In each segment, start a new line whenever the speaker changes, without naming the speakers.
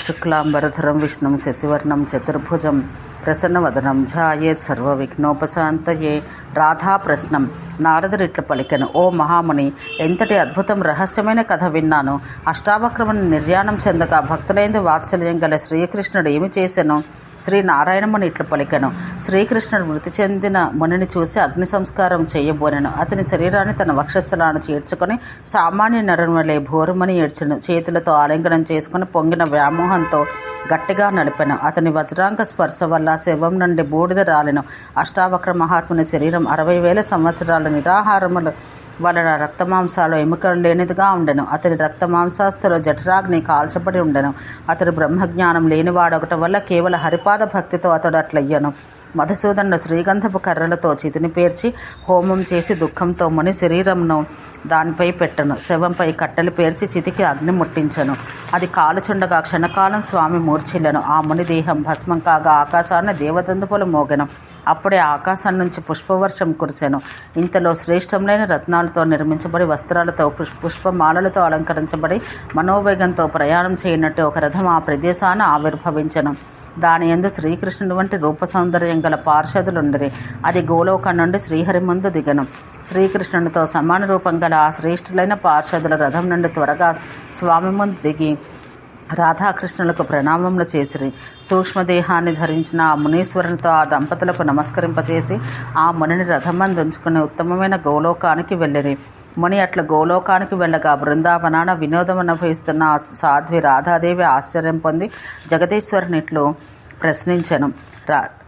శుక్లాంబరధరం విష్ణుం శశివర్ణం చతుర్భుజం ప్రసన్నవదనం ఝాయేత్ సర్వవిఘ్నోపశాంతయే. రాధా ప్రశ్నం. నారదుడిట్లు పలికెను, ఓ మహాముని, ఎంతటి అద్భుతం రహస్యమైన కథ విన్నాను. అష్టావక్రముని నిర్యాణం చెందగా భక్తులైందు వాత్సల్యం గల శ్రీకృష్ణుడు ఏమి చేసెను? శ్రీనారాయణముని ఇట్లు పలికెను, శ్రీకృష్ణుడు మృతి చెందిన మునిని చూసి అగ్ని సంస్కారం చేయబోనెను. అతని శరీరాన్ని తన వక్షస్థలాన్ని చేర్చుకొని సామాన్య నరుని వలె భోరుమని ఏడ్చెను. చేతులతో ఆలింగనం చేసుకుని పొంగిన వ్యామోహంతో గట్టిగా నలిపెను. అతని వజ్రాంగ స్పర్శ వల్ల శవం నుండి బూడిద రాలెను. అష్టావక్ర మహాత్ముని శరీరం 60,000 సంవత్సరాల నిరాహారముల వలన రక్తమాంసాలు ఎముకలు లేనిదిగా ఉండెను. అతని రక్తమాంసాస్తులో జఠరాగ్ని కాల్చబడి ఉండెను. అతడు బ్రహ్మజ్ఞానం లేనివాడొకట వల్ల కేవల హరిపాద భక్తితో అతడు అట్లయ్యను. మధుసూదనుడు శ్రీగంధపు కర్రలతో చితిని పేర్చి హోమం చేసి దుఃఖంతో ముని శరీరంను దానిపై పెట్టను. శవంపై కట్టెలు పేర్చి చితికి అగ్ని ముట్టించను. అది కాలుచుండగా క్షణకాలం స్వామి మూర్ఛిల్లెను. ఆ ముని దేహం భస్మం కాగా ఆకాశాన్ని దేవదందుపులు మోగెను. అప్పుడే ఆకాశం నుంచి పుష్పవర్షం కురిసెను. ఇంతలో శ్రేష్టములైన రత్నాలతో నిర్మించబడి వస్త్రాలతో పుష్పమాలలతో అలంకరించబడి మనోవేగంతో ప్రయాణం చేయనట్టు ఒక రథం ఆ ప్రదేశాన్ని ఆవిర్భవించెను. దాని యందు శ్రీకృష్ణుడు వంటి రూప సౌందర్యం గల పార్షదులుండిరి. అది గోలోకం నుండి శ్రీహరి ముందు దిగను. శ్రీకృష్ణునితో సమాన రూపం గల ఆ శ్రేష్ఠులైన పార్షదుల రథం నుండి త్వరగా స్వామి ముందు దిగి రాధాకృష్ణులకు ప్రణామములు చేసిరి. సూక్ష్మదేహాన్ని ధరించిన ఆ మునీశ్వరునితో ఆ దంపతులకు నమస్కరింపచేసి ఆ మునిని రథమందుంచుకుని ఉత్తమమైన గోలోకానికి వెళ్ళిరి. ముని అట్ల గోలోకానికి వెళ్ళగా బృందావనాన వినోదం అనుభవిస్తున్న సాధ్వి రాధాదేవి ఆశ్చర్యం పొంది జగదీశ్వరునిట్లు ప్రశ్నించెను,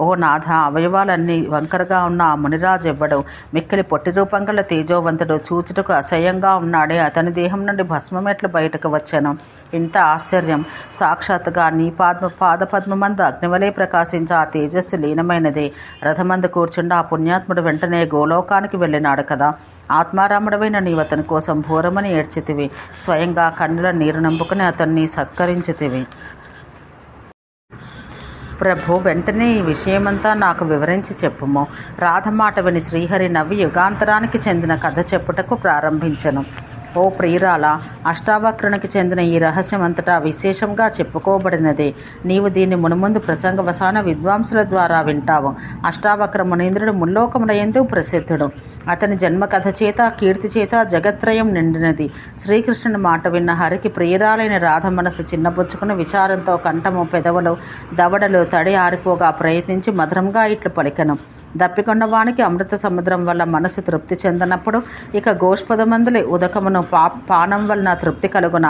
ఓ నాథ, అవయవాలన్నీ వంకరగా ఉన్న ఆ మునిరాజు ఎవ్వడు? మిక్కిలి పొట్టి రూపం గల తేజోవంతుడు, చూచుటకు అసహ్యంగా ఉన్నాడే. అతని దేహం నుండి భస్మమెట్లు బయటకు వచ్చాను. ఇంత ఆశ్చర్యం! సాక్షాత్తుగా నీ పాదపద్మమందు అగ్నివలే ప్రకాశించే ఆ తేజస్సు లీనమైనదే. రథమందు కూర్చుండి ఆ పుణ్యాత్ముడు వెంటనే గోలోకానికి వెళ్ళినాడు కదా. ఆత్మారాముడవైన నీవు అతని కోసం ఘోరమని ఏడ్చితివి. స్వయంగా కన్నుల నీరు నంపుకుని అతన్ని సత్కరించితివి. ప్రభు, వెంటనే ఈ విషయమంతా నాకు వివరించి చెప్పుము. రాధ మాట విని శ్రీహరి నవ్వి యుగాంతరానికి చెందిన కథ చెప్పుటకు ప్రారంభించెను. ఓ ప్రియురాల, అష్టావక్రునికి చెందిన ఈ రహస్యం అంతటా విశేషంగా చెప్పుకోబడినదే. నీవు దీన్ని మునుముందు ప్రసంగవసాన విద్వాంసుల ద్వారా వింటావు. అష్టావక్ర మునీంద్రుడు ముల్లోకముల యందు ప్రసిద్ధుడు. అతని జన్మ కథ చేత కీర్తి చేత జగత్రయం నిండినది. శ్రీకృష్ణుని మాట విన్న హరికి ప్రియురాలైన రాధ మనసు చిన్నబుచ్చుకుని విచారంతో కంఠము, పెదవులు, దవడలు తడి ఆరిపోగా ప్రయత్నించి మధురంగా ఇట్లు పలికెను. దప్పికొన్నవానికి అమృత సముద్రం వల్ల మనసు తృప్తి చెందనప్పుడు ఇక గోష్పదమందులి ఉదకమును పానం వలన తృప్తి కలుగున.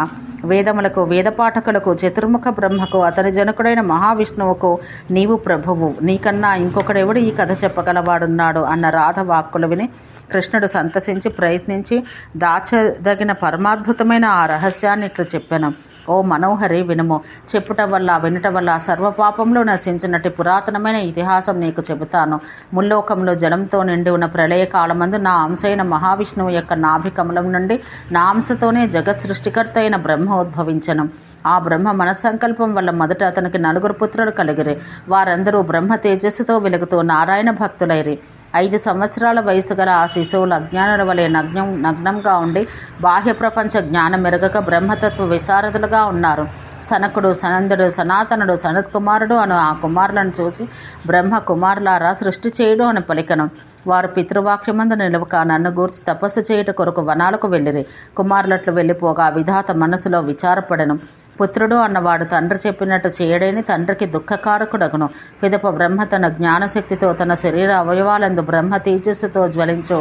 వేదములకు, వేదపాఠకులకు, చతుర్ముఖ బ్రహ్మకు, అతని జనకుడైన మహావిష్ణువుకు నీవు ప్రభువు. నీకన్నా ఇంకొకడెవడు ఈ కథ చెప్పగలవాడున్నాడు అన్న రాధ వాక్కులు విని కృష్ణుడు సంతసించి ప్రయత్నించి దాచదగిన పరమాద్భుతమైన ఆ రహస్యాన్ని ఇట్లు చెప్పాను. ఓ మనోహరి, వినుము. చెప్పుట వల్ల వినుట వల్ల సర్వపాపంలో నశించినట్టు పురాతనమైన ఇతిహాసం నీకు చెబుతాను. ముల్లోకంలో జలంతో నిండి ఉన్న ప్రళయకాలమందు నా అంశైన మహావిష్ణువు యొక్క నాభికమలం నుండి నా అంశతోనే జగత్ సృష్టికర్త అయిన బ్రహ్మ ఉద్భవించను. ఆ బ్రహ్మ మనస్సంకల్పం వల్ల మొదట అతనికి 4 పుత్రులు కలిగిరి. వారందరూ బ్రహ్మ తేజస్సుతో వెలుగుతూ నారాయణ భక్తులైరి. 5 సంవత్సరాల వయసు గల ఆ శిశువులు అజ్ఞానుల వలె నగ్నంగా ఉండి బాహ్య ప్రపంచ జ్ఞానం మెరగక బ్రహ్మతత్వ విశారదులుగా ఉన్నారు. సనకుడు, సనందుడు, సనాతనుడు, సనత్కుమారుడు అను ఆ కుమారులను చూసి బ్రహ్మ, కుమారులారా, సృష్టి చేయుడు అని పలికను. వారు పితృవాక్యమందు నిలవక నన్ను గూర్చి తపస్సు చేయుట కొరకు వనాలకు వెళ్ళిరి. కుమారులట్లు వెళ్ళిపోగా విధాత మనసులో విచారపడెను. పుత్రుడు అన్నవాడు తండ్రి చెప్పినట్టు చేయడని తండ్రికి దుఃఖకారకుడగును. పిదప బ్రహ్మ తన జ్ఞానశక్తితో తన శరీర అవయవాలందు బ్రహ్మ తేజస్సుతో జ్వలించు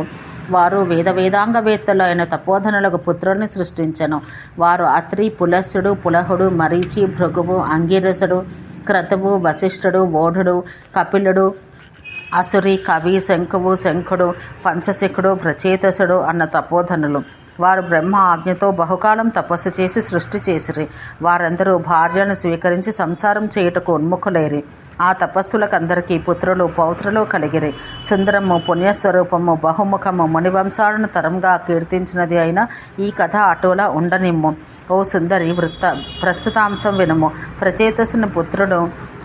వారు వేదాంగవేత్తలు అయిన తపోధనులకు పుత్రుల్ని సృష్టించెను. వారు అత్రి, పులస్సుడు, పులహుడు, మరీచి, భృగువు, అంగిరసుడు, క్రతువు, వశిష్ఠుడు, ఓఢుడు, కపిలుడు, అసురి, కవి, శంఖుడు, పంచశిఖుడు, ప్రచేతసుడు అన్న తపోధనులు. వారు బ్రహ్మ ఆజ్ఞతో బహుకాలం తపస్సు చేసి సృష్టి చేసిరి. వారందరూ భార్యను స్వీకరించి సంసారం చేయుటకు ఉన్ముఖులైరి. ఆ తపస్సులకందరికీ పుత్రులు, పౌత్రులు కలిగిరి. సుందరము, పుణ్యస్వరూపము, బహుముఖము, మునివంశాలను తరంగా కీర్తించినది అయిన ఈ కథ అటులా ఉండనిమ్ము. ఓ సుందరి, ప్రస్తుతాంశం వినుము. ప్రచేతసుని పుత్రుడు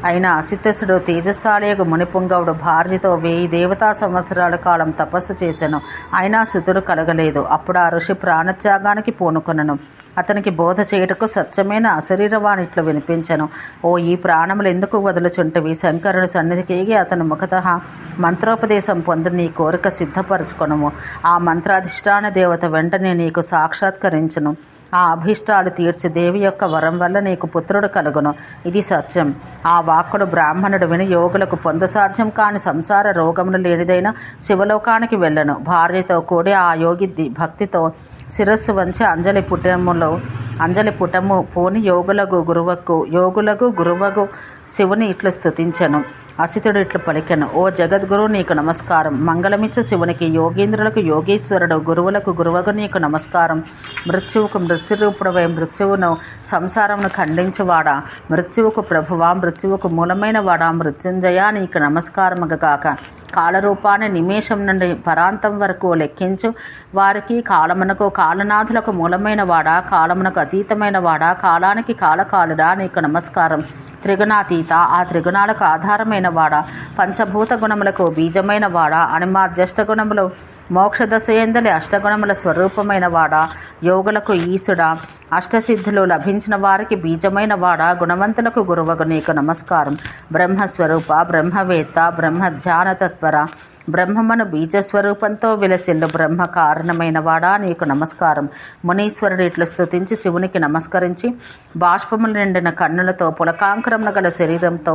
అయిన అసితసుడు తేజస్సాలియగు మునిపుంగవుడు భార్యతో 1000 దేవతా సంవత్సరాల కాలం తపస్సు చేసెను. అయినా సుతుడు కలగలేదు. అప్పుడు ఆ ఋషి ప్రాణత్యాగానికి పూనుకొనెను. అతనికి బోధ చేయుటకు సత్యమైన అశరీరవాణి ఇట్లు వినిపించెను. ఓ ఈ ప్రాణములు ఎందుకు వదులుచుంటివి? శంకరుని సన్నిధికి ఎగి అతను ముఖతః మంత్రోపదేశం పొంది నీ కోరిక సిద్ధపరచుకొనుము. ఆ మంత్రాధిష్టాన దేవత వెంటనే నీకు సాక్షాత్కరించును. ఆ అభీష్టాలు తీర్చి దేవి యొక్క వరం వల్ల నీకు పుత్రుడు కలుగును. ఇది సత్యం. ఆ వాక్కుడు బ్రాహ్మణుడు విని యోగులకు పొందసాధ్యం కాని సంసార రోగములు లేనిదైన శివలోకానికి వెళ్ళను. భార్యతో కూడి ఆ యోగి భక్తితో శిరస్సు వంచి అంజలి పుటము పోని యోగులకు గురువగు శివుని ఇట్లు స్తుతించెను. అసితుడు ఇట్లు పలికెను. ఓ జగద్గురు నీకు నమస్కారం. మంగళమిచ్చు శివునికి, యోగీంద్రులకు యోగీశ్వరుడు, గురువులకు గురువగు నీకు నమస్కారం. మృత్యువుకు మృత్యురూపుడవై మృత్యువును సంసారమును ఖండించువాడా, మృత్యువుకు ప్రభువా, మృత్యువుకు మూలమైన వాడా, మృత్యుంజయ నీకు నమస్కారముగాక. కాలరూపాన్ని నిమేషం నుండి పరాంతం వరకు లెక్కించు వారికి, కాలమునకు కాలనాథులకు మూలమైన వాడా, కాలమునకు అతీతమైన వాడా, కాలానికి కాలకాలుడా నీకు నమస్కారం. త్రిగుణాతీత, ఆ త్రిగుణాలకు ఆధారమైన వాడా, పంచభూత గుణములకు బీజమైన వాడా, అనిమార్జష్ట గుణములు మోక్షదశయందలి అష్టగుణముల స్వరూపమైన వాడా, యోగులకు ఈశుడా, అష్టసిద్ధులు లభించిన వారికి బీజమైన వాడా, గుణవంతులకు గురువగు నీకు నమస్కారం. బ్రహ్మస్వరూప, బ్రహ్మవేత్త, బ్రహ్మధ్యాన తత్పర, బ్రహ్మమును బీజస్వరూపంతో విలసిల్లు బ్రహ్మ కారణమైన వాడా నీకు నమస్కారం. మునీశ్వరుడు ఇట్లు స్తుతించి శివునికి నమస్కరించి బాష్పములు నిండిన కన్నులతో పులకాంకరములు గల శరీరంతో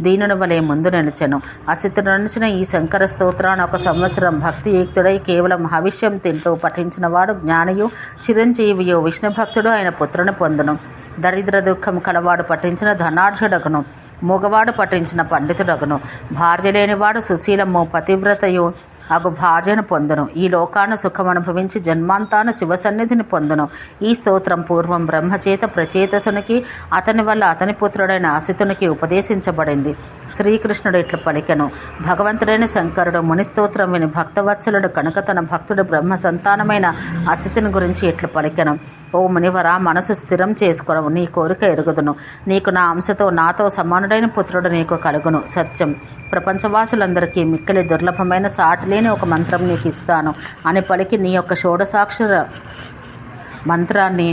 దీనుని వలె ముందు నిలిచెను. అసితుడు నిలిచిన ఈ శంకర స్తోత్రాన్ని 1 సంవత్సరం భక్తియుక్తుడై కేవలం హవిష్యం తింటూ పఠించిన వాడు జ్ఞానియు చిరంజీవియు విష్ణుభక్తుడు అయిన పుత్రుని పొందును. దరిద్ర దుఃఖం కలవాడు పఠించిన ధనార్జుడగును. మూగవాడు పఠించిన పండితుడగును. భార్య లేనివాడు సుశీలము పతివ్రతయు అగు భార్యను పొందును. ఈ లోకాన సుఖం అనుభవించి జన్మాంతాన శివసన్నిధిని పొందును. ఈ స్తోత్రం పూర్వం బ్రహ్మచేత ప్రచేతసునికి, అతని వల్ల అతని పుత్రుడైన అసితునికి ఉపదేశించబడింది. శ్రీకృష్ణుడు ఇట్లు పలికెను. భగవంతుడైన శంకరుడు ముని స్తోత్రం విని భక్తవత్సలుడు కనుక తన భక్తుడు బ్రహ్మ సంతానమైన అసితుని గురించి ఇట్లు పలికెను. ఓ మునివరా, మనసు స్థిరం చేసుకొనవు. నీ కోరిక ఎరుగుదును. నీకు నా అంశతో నాతో సమానుడైన పుత్రుడు నీకు కలుగును. సత్యం. ప్రపంచవాసులందరికీ మిక్కిలి దుర్లభమైన సాటిలేని ఒక మంత్రం నీకు ఇస్తాను అని పలికి నీ యొక్క షోడశాక్షర మంత్రాన్ని,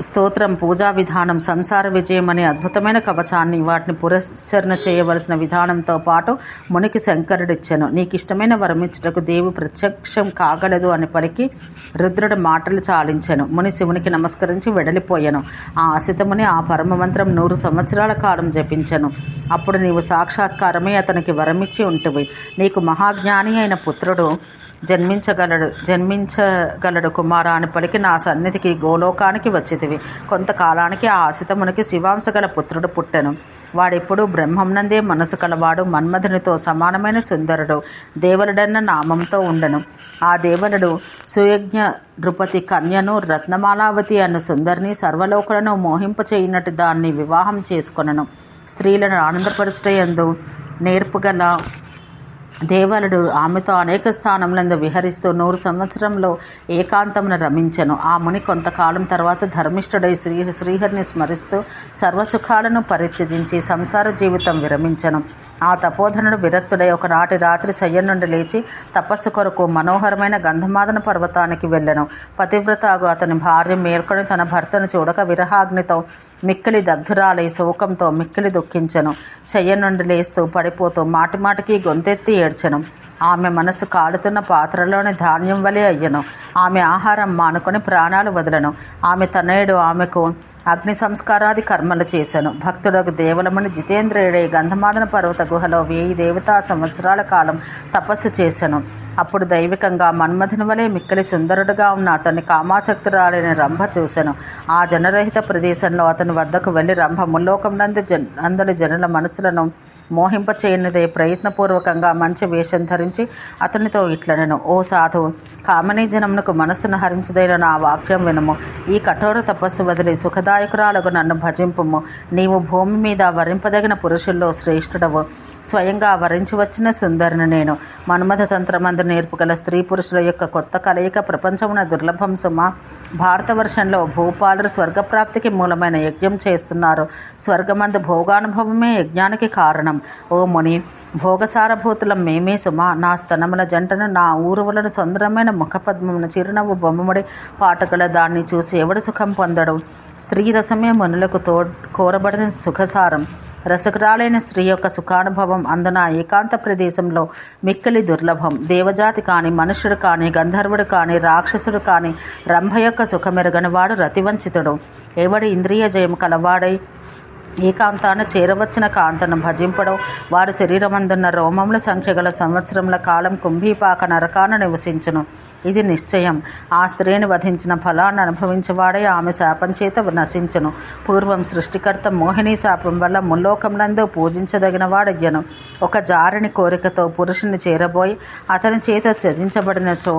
స్తోత్రం, పూజా విధానం, సంసార విజయం అనే అద్భుతమైన కవచాన్ని, వాటిని పురస్చరణ చేయవలసిన విధానంతో పాటు మునికి శంకరుడిచ్చెను. నీకిష్టమైన వరమిచ్చుటకు దేవి ప్రత్యక్షం కాగలదు అని పలికి రుద్రుడు మాటలు చాలించెను. ముని శివునికి నమస్కరించి వెడలిపోయాను. ఆ అసితముని ఆ పరమమంత్రం 100 సంవత్సరాల కాలం జపించెను. అప్పుడు నీవు సాక్షాత్కారమే అతనికి వరమిచ్చి ఉంటివి. నీకు మహాజ్ఞాని అయిన పుత్రుడు జన్మించగలడు కుమారా అని పలికి నా సన్నిధికి గోలోకానికి వచ్చితివి. కొంతకాలానికి ఆ అసితమునికి శివాంశగల పుత్రుడు పుట్టెను. వాడెప్పుడు బ్రహ్మంనందే మనసు కలవాడు, మన్మధునితో సమానమైన సుందరుడు, దేవలుడన్న నామంతో ఉండెను. ఆ దేవలుడు సుయజ్ఞ నృపతి కన్యను రత్నమాలావతి అన్న సుందరిని సర్వలోకులను మోహింపచేయునట్టు దాన్ని వివాహం చేసుకొనెను. స్త్రీలను ఆనందపరచుటయందు నేర్పుగల దేవలుడు ఆమెతో అనేక స్థానములందు విహరిస్తూ 100 సంవత్సరంలో ఏకాంతమును రమించెను. ఆ ముని కొంతకాలం తర్వాత ధర్మిష్ఠుడై శ్రీహరిని స్మరిస్తూ సర్వసుఖాలను పరిత్యజించి సంసార జీవితం విరమించెను. ఆ తపోధనుడు విరక్తుడై ఒకనాటి రాత్రి శయ్య నుండి లేచి తపస్సు కొరకు మనోహరమైన గంధమాదన పర్వతానికి వెళ్ళెను. పతివ్రతాగు అతని భార్య మేల్కొని తన భర్తను చూడక విరహాగ్నితో మిక్కిలి దగ్ధురాలై శోకంతో మిక్కిలి దుఃఖించెను. శయ్య నుండి లేస్తూ పడిపోతూ మాటిమాటికి గొంతెత్తి ఏడ్చెను. ఆమె మనసు కాలుతున్న పాత్రలోని ధాన్యం వలె అయ్యను. ఆమె ఆహారం మానుకొని ప్రాణాలు వదలను. ఆమె తనయుడు ఆమెకు అగ్ని సంస్కారాది కర్మలు చేశాను. భక్తుడకు దేవలముని జితేంద్రియుడై గంధమాదన పర్వత గుహలో 1000 దేవతా సంవత్సరాల కాలం తపస్సు చేశాను. అప్పుడు దైవికంగా మన్మథుని వలె మిక్కిలి సుందరుడుగా ఉన్న అతన్ని కామాసక్తురాలైన రంభ చూశాను. ఆ జనరహిత ప్రదేశంలో అతని వద్దకు వెళ్ళి రంభ ముల్లోకం అందరి జనుల మనసులను మోహింపచేయనిదే ప్రయత్నపూర్వకంగా మంచి వేషం ధరించి అతనితో ఇట్లనెను. ఓ సాధువు, కామనీ జనమునకు మనస్సును హరించదైన నా వాక్యం వినుము. ఈ కఠోర తపస్సు వదిలి సుఖదాయకురాలకు నన్ను భజింపుము. నీవు భూమి మీద వరింపదగిన పురుషుల్లో శ్రేష్ఠుడవు. స్వయంగా వరించి వచ్చిన సుందరిని నేను. మన్మథ తంత్రమందు నేర్పుగల స్త్రీ పురుషుల యొక్క కొత్త కలయిక ప్రపంచమున దుర్లభం సుమా. భారతవర్షంలో భూపాలురు స్వర్గప్రాప్తికి మూలమైన యజ్ఞం చేస్తున్నారు. స్వర్గమందు భోగానుభవమే యజ్ఞానికి కారణం. ఓ ముని, భోగసారభూతులం మేమే సుమా. నా స్తనముల జంటను, నా ఊరువులను, సుందరమైన ముఖపద్మమును, చిరునవ్వు బొమ్మముడి పాటగల దాన్ని చూసి ఎవడు సుఖం పొందడు? స్త్రీ రసమే మనులకు కోరబడిన సుఖసారం. రసకురాలైన స్త్రీ యొక్క సుఖానుభవం అందున ఏకాంత ప్రదేశంలో మిక్కిలి దుర్లభం. దేవజాతి కానీ, మనుష్యుడు కానీ, గంధర్వుడు కానీ, రాక్షసుడు కానీ రంభ యొక్క సుఖమెరుగని వాడు రతివంచితుడు. ఎవడి ఇంద్రియ జయం కలవాడై ఏకాంతాన్ని చేరవచ్చిన కాంతను భజింపడం వారి శరీరమందున్న రోమముల సంఖ్య గల సంవత్సరముల కాలం కుంభీపాక నరకాన నివసించును. ఇది నిశ్చయం. ఆ స్త్రీని వధించిన ఫలాన్ని అనుభవించేవాడే ఆమె శాపం చేత నశించును. పూర్వం సృష్టికర్త మోహిని శాపం వల్ల ముల్లోకములందు పూజించదగిన వాడయ్యను. ఒక జారిని కోరికతో పురుషుని చేరబోయి అతని చేత త్యజించబడినచో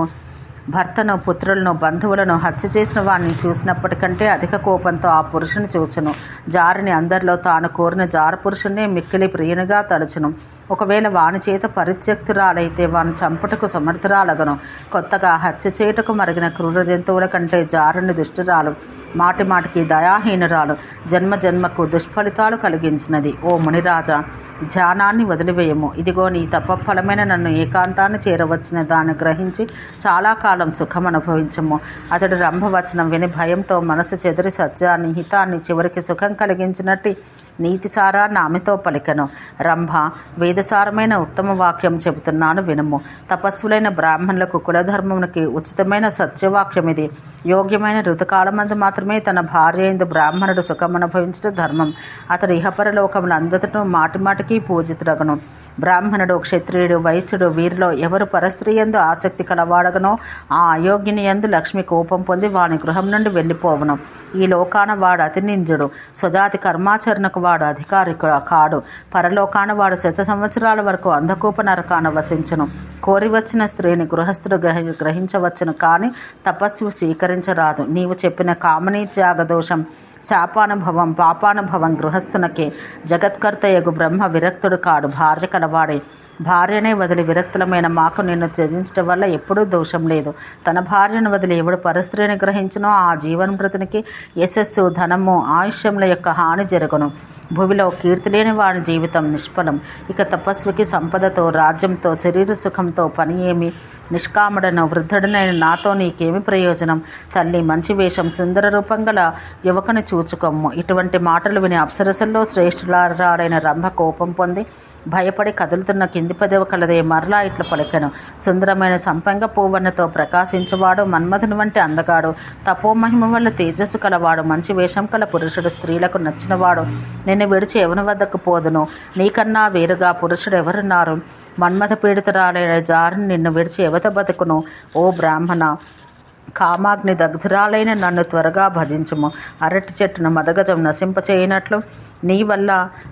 భర్తను, పుత్రులను, బంధువులను హత్య చేసిన వాడిని చూసినప్పటికంటే అధిక కోపంతో ఆ పురుషుని చూచును. జారిని అందరిలో తాను కోరిన జార పురుషుణ్ణి మిక్కిలి ప్రియునిగా తలచును. ఒకవేళ వాని చేత పరిత్యక్తురాలైతే వాని చంపుటకు సమర్థురాలగను. కొత్తగా హత్య చేయుటకు మరిగిన క్రూర జంతువుల కంటే జారుని దుష్టురాలు, మాటి మాటికి దయాహీనురాలు, జన్మ జన్మకు దుష్ఫలితాలు కలిగించినది. ఓ మునిరాజా, ధ్యానాన్ని వదిలివేయము. ఇదిగో నీ తపఫలమైన నన్ను ఏకాంతాన్ని చేరవచ్చిన దాన్ని గ్రహించి చాలా కాలం సుఖం అనుభవించము. అతడు రంభవచనం విని భయంతో మనసు చెదిరి సత్యాన్ని, హితాన్ని, చివరికి సుఖం కలిగించినట్టు నీతిసారాన్ని ఆమెతో పలికెను. రంభ, వేదసారమైన ఉత్తమ వాక్యం చెబుతున్నాను వినుము. తపస్సులైన బ్రాహ్మణులకు కులధర్మమునికి ఉచితమైన సత్యవాక్యం ఇది. యోగ్యమైన ఋతుకాలమందు మాత్రమే తన భార్య ఎందు బ్రాహ్మణుడు సుఖం అనుభవించడం ధర్మం. అతడు ఇహపరలోకములు అందతను మాటిమాటికి పూజితుడగను. బ్రాహ్మణుడు, క్షత్రియుడు, వైశ్యుడు వీరిలో ఎవరు పరస్త్రీ యందు ఆసక్తి కలవాడగనో ఆ అయోగ్యుని యందు లక్ష్మి కోపం పొంది వాని గృహం నుండి వెళ్ళిపోవును. ఈ లోకాన వాడు అతి నింజుడు. స్వజాతి కర్మాచరణకు వాడు అధికారి కాడు. పరలోకాన వాడు 100 సంవత్సరాల వరకు అంధకూప నరకాన వసించును. కోరి వచ్చిన స్త్రీని గృహస్థుడు గ్రహించవచ్చును, కానీ తపస్సు స్వీకరించరాదు. నీవు చెప్పిన కామనీ త్యాగదోషం, శాపానుభవం, పాపానుభవం గృహస్థునకే. జగత్కర్తయగు బ్రహ్మ విరక్తుడు కాడు, భార్య కలవాడే. భార్యనే వదిలి విరక్తులమైన మాకు నిన్ను త్యజించడం వల్ల ఎప్పుడూ దోషం లేదు. తన భార్యను వదిలి ఎవడు పరస్త్రీని గ్రహించినో ఆ జీవనమృతునికి యశస్సు, ధనము, ఆయుష్యముల యొక్క హాని జరుగును. భూమిలో కీర్తి లేని వాడి జీవితం నిష్ఫలం. ఇక తపస్వికి సంపదతో, రాజ్యంతో, శరీర సుఖంతో పని ఏమి? నిష్కాముడను, వృద్ధుడనైన నాతో నీకేమి ప్రయోజనం? తల్లి, మంచి వేషం, సుందర రూపం గల యువకుని చూచుకొమ్ము. ఇటువంటి మాటలు విని అప్సరసుల్లో శ్రేష్ఠులారైన రంభ కోపం పొంది భయపడి కదులుతున్న కింది పెదవి కలదే మరలా ఇట్లా పలికెను. సుందరమైన సంపంగ పూవన్నతో ప్రకాశించువాడు, మన్మధుని వంటి అందగాడు, తపోమహిమ వల్ల తేజస్సు కలవాడు, మంచి వేషం కల పురుషుడు, స్త్రీలకు నచ్చినవాడు నిన్ను విడిచి ఎవరి వద్దకు పోదును? నీకన్నా వేరుగా పురుషుడు ఎవరున్నారు? మన్మథ పీడితురాలైన జారుని నిన్ను విడిచి ఎవత బతుకును? ఓ బ్రాహ్మణ, కామాగ్ని దగ్ధురాలైన నన్ను త్వరగా భజించుము. అరటి చెట్టును మదగజం నశింపచేయనట్లు నీ వల్ల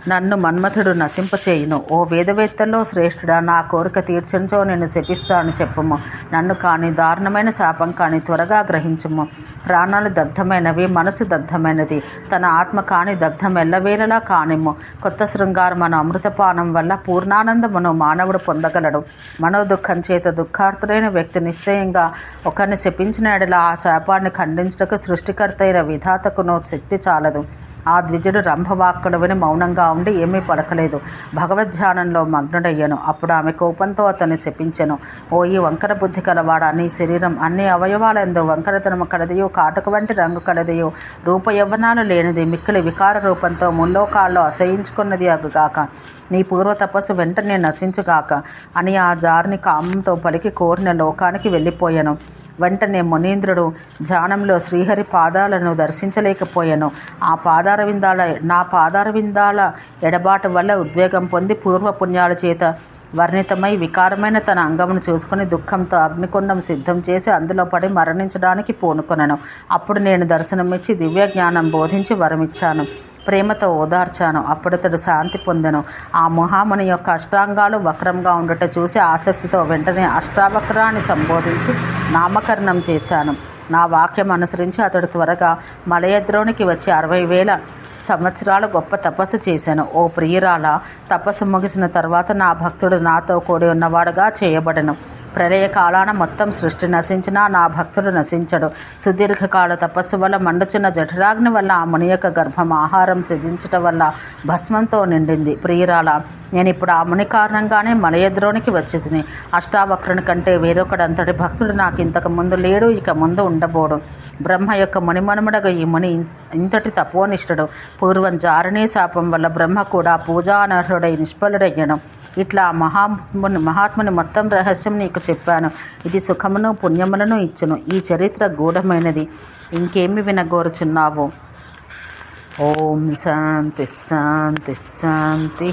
నన్ను మన్మథుడు నశింపచేయును. ఓ వేదవేత్తల్లో శ్రేష్ఠుడా, నా కోరిక తీర్చంచో నేను శపిస్తాను చెప్పుము. నన్ను కానీ, దారుణమైన శాపం కానీ త్వరగా గ్రహించుము. ప్రాణాలు దగ్ధమైనవి, మనసు దగ్ధమైనది, తన ఆత్మ కాని దగ్ధం ఎల్లవేళలా కానిమ్ము. కొత్త శృంగారమను అమృతపానం వల్ల పూర్ణానందమును మానవుడు పొందగలడు. మనోదుఖం చేత దుఃఖార్తుడైన వ్యక్తి నిశ్చయంగా ఒకరిని శపించిన ఎడల ఆ శాపాన్ని ఖండించుటకు సృష్టికర్త అయిన విధాతకును శక్తి చాలదు. ఆ ద్విజుడు రంభవాక్కులు విని మౌనంగా ఉండి ఏమీ పలకలేదు. భగవద్ధ్యానంలో మగ్నుడయ్యను. అప్పుడు ఆమె కోపంతో అతన్ని శపించెను. ఓ ఈ వంకర బుద్ధి కలవాడా, నీ శరీరం అన్ని అవయవాలందు వంకరతనము కలదియో, కాటుక వంటి రంగు కలదియో, రూపయవ్వనాలు లేనిది, మిక్కిలి వికార రూపంతో ముల్లోకాల్లో అసహించుకున్నది అగుగాక. నీ పూర్వ తపస్సు వెంటనే నశించుగాక అని ఆ జారుని కామంతో పలికి కోరిన లోకానికి వెళ్ళిపోయాను. వెంటనే మునీంద్రుడు ధ్యానంలో శ్రీహరి పాదాలను దర్శించలేకపోయాను. నా పాదారవిందాల ఎడబాటు వల్ల ఉద్వేగం పొంది పూర్వపుణ్యాల చేత వర్ణితమై వికారమైన తన అంగమును చూసుకుని దుఃఖంతో అగ్నికుండం సిద్ధం చేసి అందులో పడి మరణించడానికి పూనుకొనను. అప్పుడు నేను దర్శనమిచ్చి దివ్య జ్ఞానం బోధించి వరమిచ్చాను. ప్రేమతో ఓదార్చాను. అప్పుడతడు శాంతి పొందెను. ఆ మహాముని యొక్క అష్టాంగాలు వక్రంగా ఉండట చూసి ఆసక్తితో వెంటనే అష్టావక్రాన్ని సంబోధించి నామకరణం చేశాను. నా వాక్యం అనుసరించి అతడు త్వరగా మలయద్రోనికి వచ్చి 60,000 సంవత్సరాలు గొప్ప తపస్సు చేశాను. ఓ ప్రియురాల, తపస్సు ముగిసిన తర్వాత నా భక్తుడు నాతో కూడి ఉన్నవాడుగా చేయబడను. ప్రళయ కాలాన మొత్తం సృష్టి నశించినా నా భక్తుడు నశించడు. సుదీర్ఘకాల తపస్సు వల్ల మండుచున్న జఠరాగ్ని వల్ల ఆ ముని యొక్క గర్భం ఆహారం త్యజించటం వల్ల భస్మంతో నిండింది. ప్రియురాల, నేను ఇప్పుడు ఆ ముని కారణంగానే మలయద్రోనికి వచ్చి తిని. అష్టావక్రుని కంటే వేరొకడంతటి భక్తుడు నాకు ఇంతకు ముందు లేడు, ఇక ముందు ఉండబోడు. బ్రహ్మ యొక్క మునిమనుమడగా ఈ ముని ఇంతటి తపోనిష్ఠుడు. పూర్వం జారణీ శాపం వల్ల బ్రహ్మ కూడా పూజానర్హుడై నిష్ఫలుడయ్యను. ఇట్లా మహాత్ముని మొత్తం రహస్యం నీకు చెప్పాను. ఇది సుఖమును పుణ్యములను ఇచ్చును. ఈ చరిత్ర గూఢమైనది. ఇంకేమి వినగోరుచున్నావు? ఓం శాంతి శాంతి శాంతి.